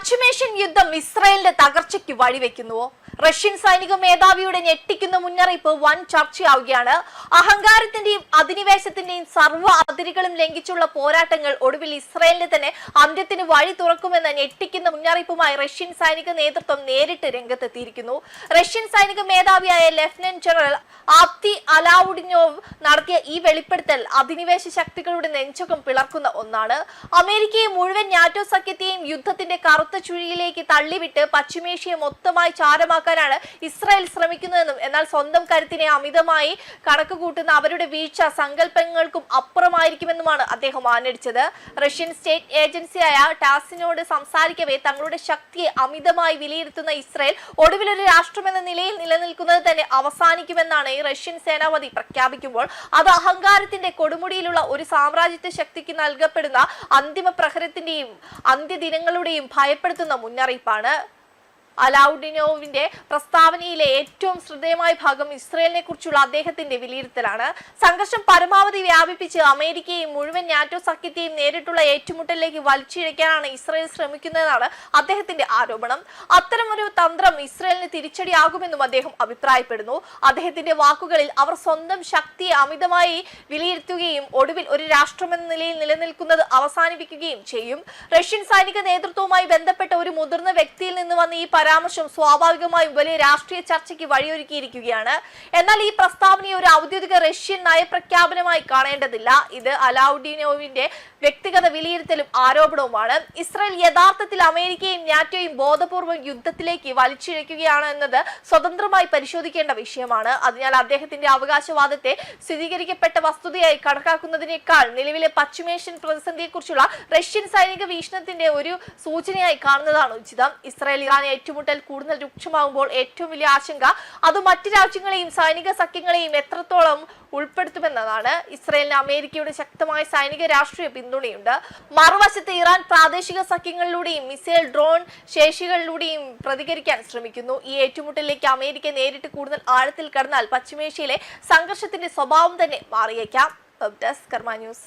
പശ്ചിമേഷ്യൻ യുദ്ധം ഇസ്രായേലിന്റെ തകർച്ചയ്ക്ക് വഴിവെക്കുന്നുവോ? റഷ്യൻ സൈനിക മേധാവിയുടെ ഞെട്ടിക്കുന്ന മുന്നറിയിപ്പ് വൻ ചർച്ചയാവുകയാണ്. അഹങ്കാരത്തിന്റെയും അധിനിവേശത്തിന്റെയും സർവ്വ അതിരുകളും ലംഘിച്ചുള്ള പോരാട്ടങ്ങൾ ഒടുവിൽ ഇസ്രായേലിന്റെ തന്നെ അന്ത്യത്തിന് വഴി തുറക്കുമെന്ന ഞെട്ടിക്കുന്ന മുന്നറിയിപ്പുമായി റഷ്യൻ സൈനിക നേതൃത്വം നേരിട്ട് രംഗത്തെത്തിയിരിക്കുന്നു. റഷ്യൻ സൈനിക മേധാവിയായ ലഫ്റ്റനന്റ് ജനറൽ ആപ്തി അലാവുഡിനോവ് നടത്തിയ ഈ വെളിപ്പെടുത്തൽ അധിനിവേശ ശക്തികളുടെ നെഞ്ചകം പിളർക്കുന്ന ഒന്നാണ്. അമേരിക്കയെ മുഴുവൻ നാറ്റോ സഖ്യത്തെയും യുദ്ധത്തിന്റെ കറുത്ത ചുഴിയിലേക്ക് തള്ളിവിട്ട് പശ്ചിമേഷ്യയെ മൊത്തമായി ചാരമാക്കാനാണ് ഇസ്രായേൽ ശ്രമിക്കുന്നതെന്നും എന്നാൽ സ്വന്തം കരുത്തിനെ അമിതമായി കണക്ക് കൂട്ടുന്ന അവരുടെ വീഴ്ച സങ്കല്പങ്ങൾക്കും അപ്പുറമായിരിക്കുമെന്നുമാണ് അദ്ദേഹം ആഞ്ഞടിച്ചത്. റഷ്യൻ സ്റ്റേറ്റ് ഏജൻസിയായ ടാസിനോട് സംസാരിക്കവേ തങ്ങളുടെ ശക്തിയെ അമിതമായി വിലയിരുത്തുന്ന ഇസ്രായേൽ ഒടുവിൽ ഒരു രാഷ്ട്രമെന്ന നിലയിൽ നിലനിൽക്കുന്നത് തന്നെ അവസാനിക്കുമെന്നാണ് ഈ റഷ്യൻ സേനാപതി പ്രഖ്യാപിക്കുമ്പോൾ അത് അഹങ്കാരത്തിന്റെ കൊടുമുടിയിലുള്ള ഒരു സാമ്രാജ്യത്വ ശക്തിക്ക് നൽകപ്പെടുന്ന അന്തിമ പ്രഹരത്തിന്റെയും അന്ത്യദിനങ്ങളുടെയും ഭയപ്പെടുത്തുന്ന മുന്നറിയിപ്പാണ്. അലാവുഡിനോവിന്റെ പ്രസ്താവനയിലെ ഏറ്റവും ശ്രദ്ധേയമായ ഭാഗം ഇസ്രായേലിനെ കുറിച്ചുള്ള അദ്ദേഹത്തിന്റെ വിലയിരുത്തലാണ്. സംഘർഷം പരമാവധി വ്യാപിപ്പിച്ച് അമേരിക്കയെയും മുഴുവൻ നാറ്റോ സഖ്യത്തെയും നേരിട്ടുള്ള ഏറ്റുമുട്ടലിലേക്ക് വലിച്ചിഴക്കാനാണ് ഇസ്രായേൽ ശ്രമിക്കുന്നതെന്നാണ് അദ്ദേഹത്തിന്റെ ആരോപണം. അത്തരമൊരു തന്ത്രം ഇസ്രായേലിന് തിരിച്ചടിയാകുമെന്നും അദ്ദേഹം അഭിപ്രായപ്പെടുന്നു. അദ്ദേഹത്തിന്റെ വാക്കുകളിൽ അവർ സ്വന്തം ശക്തിയെ അമിതമായി വിലയിരുത്തുകയും ഒടുവിൽ ഒരു രാഷ്ട്രമെന്ന നിലയിൽ നിലനിൽക്കുന്നത് അവസാനിപ്പിക്കുകയും ചെയ്യും. റഷ്യൻ സൈനിക നേതൃത്വവുമായി ബന്ധപ്പെട്ട ഒരു മുതിർന്ന വ്യക്തിയിൽ നിന്ന് വന്ന ഈ പരാമർശം സ്വാഭാവികമായും വലിയ രാഷ്ട്രീയ ചർച്ചയ്ക്ക് വഴിയൊരുക്കിയിരിക്കുകയാണ്. എന്നാൽ ഈ പ്രസ്താവനയെ ഒരു ഔദ്യോഗിക റഷ്യൻ നയപ്രഖ്യാപനമായി കാണേണ്ടതില്ല. ഇത് അലാവുഡിനോവിന്റെ വ്യക്തിഗത വിലയിരുത്തലും ആരോപണവുമാണ്. ഇസ്രായേൽ യഥാർത്ഥത്തിൽ അമേരിക്കയും നാറ്റോയും ബോധപൂർവം യുദ്ധത്തിലേക്ക് വലിച്ചിഴക്കുകയാണ് എന്നത് സ്വതന്ത്രമായി പരിശോധിക്കേണ്ട വിഷയമാണ്. അതിനാൽ അദ്ദേഹത്തിന്റെ അവകാശവാദത്തെ സ്ഥിരീകരിക്കപ്പെട്ട വസ്തുതയായി കണക്കാക്കുന്നതിനേക്കാൾ നിലവിലെ പശ്ചിമേഷ്യൻ പ്രതിസന്ധിയെക്കുറിച്ചുള്ള റഷ്യൻ സൈനിക വീക്ഷണത്തിന്റെ ഒരു സൂചനയായി കാണുന്നതാണ് ഉചിതം. ഇസ്രായേൽ ഇറാൻ ഏറ്റുമുട്ടൽ കൂടുതൽ രൂക്ഷമാകുമ്പോൾ ഏറ്റവും വലിയ ആശങ്ക അത് മറ്റ് രാജ്യങ്ങളെയും സൈനിക സഖ്യങ്ങളെയും എത്രത്തോളം ഉൾപ്പെടുത്തുമെന്നതാണ്. ഇസ്രായേലിന് അമേരിക്കയുടെ ശക്തമായ സൈനിക രാഷ്ട്രീയ പിന്തുണയുണ്ട്. മറുവശത്ത് ഇറാൻ പ്രാദേശിക സഖ്യങ്ങളിലൂടെയും മിസൈൽ ഡ്രോൺ ശേഷികളിലൂടെയും പ്രതികരിക്കാൻ ശ്രമിക്കുന്നു. ഈ ഏറ്റുമുട്ടലിലേക്ക് അമേരിക്ക നേരിട്ട് കൂടുതൽ ആഴത്തിൽ കടന്നാൽ പശ്ചിമേഷ്യയിലെ സംഘർഷത്തിന്റെ സ്വഭാവം തന്നെ മാറിയേക്കാം. വെബ് ഡെസ്ക് കർമ്മ ന്യൂസ്.